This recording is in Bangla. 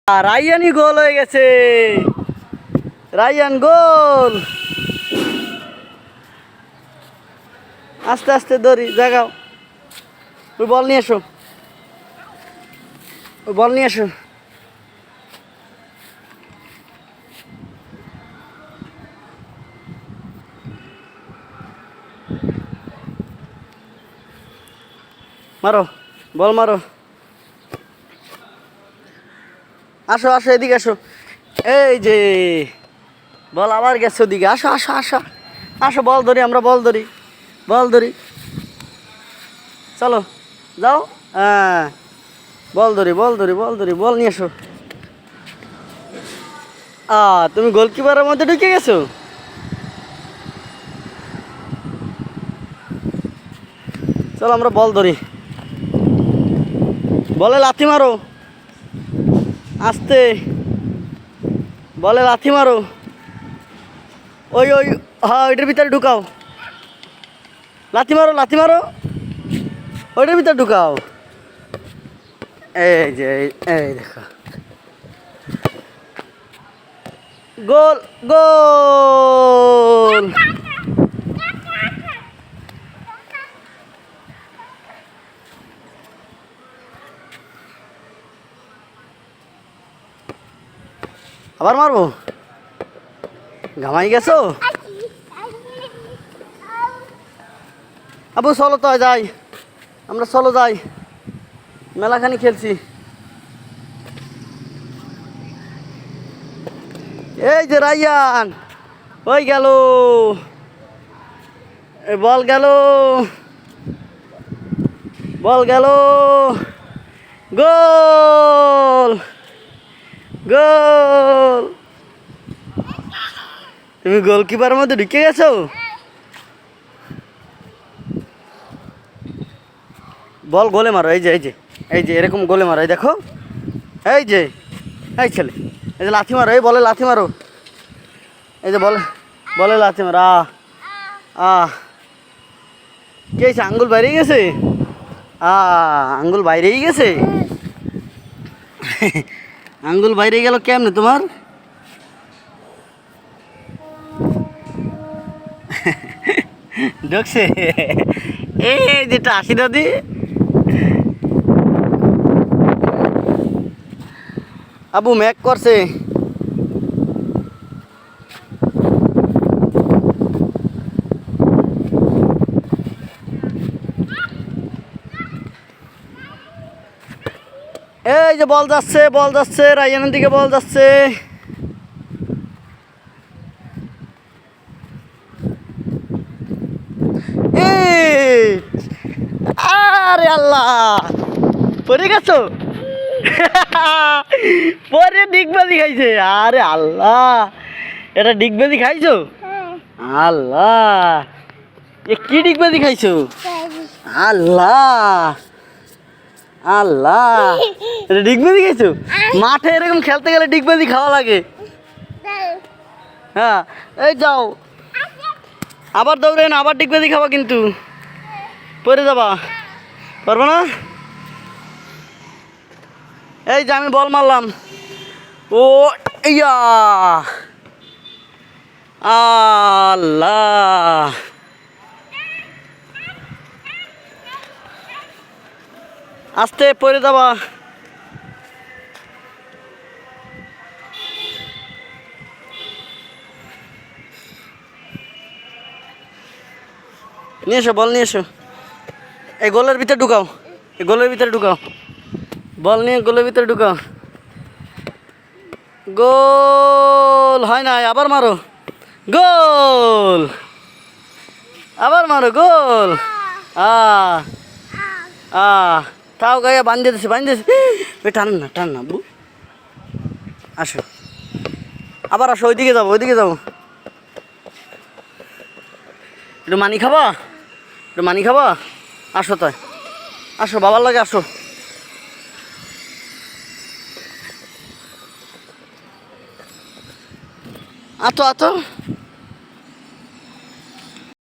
রায়ানই গোল হয়ে গেছে। রায়ান গোল। আস্তে আস্তে দড়ি জাগাও। ওই বল নিয়ে এসো, ওই বল নিয়ে এসো। মারো, বল মারো। আসো আসো, এদিকে আসো। এই যে বল আবার গেছে ওদিকে। আসো আসো আসো আসো, বল ধরি আমরা, বল ধরি, বল ধরি। চলো যাও। হ্যাঁ, বল ধরি, বল ধরি, বল ধরি, বল নিয়ে এসো। তুমি গোলকিপারের মধ্যে ঢুকে গেছো। চলো আমরা বল ধরি। বলে লাথি মারো, আস্তে। বলে লাথি মারো। ওই ওই, হ্যাঁ ওইটার ভিতরে ঢুকাও। লাথি মারো, লাথি মারো, ওইটার ভিতরে ঢুকাও। এই যে এই দেখো, গোল গোল। আবার মারবো। ঘামাই গেছো। আবু চলো তো যাই, আমরা চলো যাই, মেলাখানি খেলছি। এই যে রায়ান, ওই গেল, বল গেল, বল গেল, গোল গোল। তুমি গোলকিপারের মধ্যে ঢুকে গেছো। বল গোলে মারো, এই যে এই যে এই যে এরকম গোলে মারো, এই দেখো, এই যে এই ছেলে, এই যে লাথি মারো, এই বলে লাথি মারো, এই যে বলে, বলে লাথি মারো। কে আঙ্গুল বাইরেই গেছে। আঙ্গুল বাইরেই গেছে। আঙ্গুল বাইরে গেল কেমনে তোমার। ঢুকছে। এই যেটা আসি দাদি, আবু ম্যাক করছে। এই যে বল যাচ্ছে, বল যাচ্ছে, রায়ানের দিকে বল যাচ্ছে। আরে আল্লাহ, পড়ে গেছো। পরে ডিগবাজি খাইছে। আরে আল্লাহ, এটা ডিগবাজি খাইছো। আল্লাহ, এ কি ডিগবাজি খাইছো। আল্লাহ আল্লাহ, এটা ডিগবাজি খাইছো। মাঠে এরকম খেলতে গেলে ডিগবাজি খাওয়া লাগে। হ্যাঁ, এই যাও, আবার দৌড়েন, আবার ডিগবাজি খাওয়া, কিন্তু পড়ে যাবা, পারবো না। এই যে আমি বল মারলাম। ও ইয়া, আল্লাহ, আস্তে পড়ে যাবা। নিয়ে এসো, বল নিয়ে এসো। এই গোলের ভিতরে ঢুকাও, এই গোলের ভিতরে ঢুকাও, বল নিয়ে গোলের ভিতরে ঢুকাও। গোল হয় নাই, আবার মারো, গোল, আবার মারো, গোল। তাও গায়ে বাঁধিয়ে দিছে, বাঁধিয়ে দিছে। টান না, টান না বু। আসো, আবার আসো, ওইদিকে যাবো, ওইদিকে যাবো। একটু মানি খাবা, একটু মানি খাবা। আসো তাই, আসো, বাবার লাগে আসো। আতো আতো।